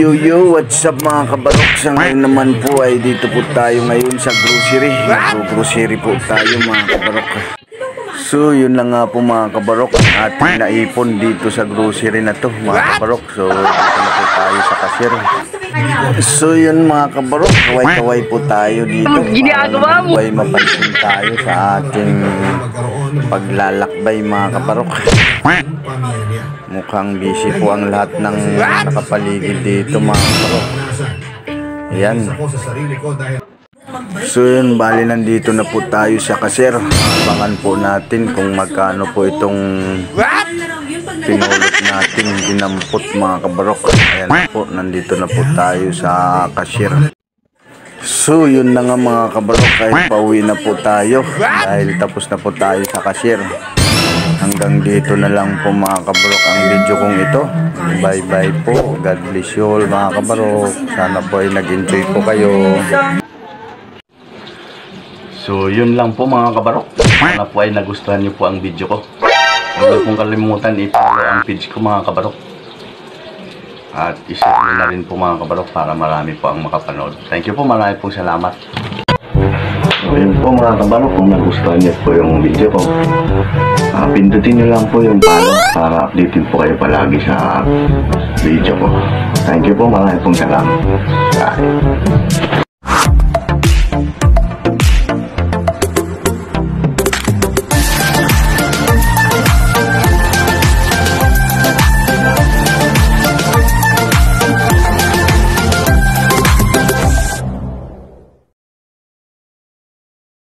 Yo, what's up mga kabarok? Sa ngayon naman po ay dito po tayo ngayon sa grocery. Grocery po tayo mga kabarok. So yun lang nga po mga kabarok, at naipon dito sa grocery na to mga kabarok. So dito na po tayo sa cashier. So yun mga kabarok, kaway-kaway po tayo dito. Kaway mapansin tayo sa ating paglalakbay mga kabarok. Mukhang busy po ang lahat ng nakapaligid dito mga kabarok. Ayan. So yun, bali nandito na po tayo sa cashier. Abangan po natin kung magkano po itong pinulot natin dinampot mga kabarok. Ayan po, nandito na po tayo sa cashier. So yun na nga mga kabarok, kahit pauwi na po tayo dahil tapos na po tayo sa cashier. Hanggang dito na lang po mga kabarok ang video kong ito. Bye bye po. God bless you all mga kabarok. Sana po ay nag-enjoy po kayo. So yun lang po mga kabarok. Sana po ay nagustuhan niyo po ang video ko. Huwag niyo pong kalimutan i-follow ang page ko mga kabarok. At i-share niyo na rin po mga kabarok para marami po ang makapanood. Thank you po, marami pong salamat. So yun po mga kabarok, kung nagustuhan niyo po yung video ko, pindutin niyo lang po yung follow para updated po kayo palagi sa video ko. Thank you po, marami pong salamat. Bye.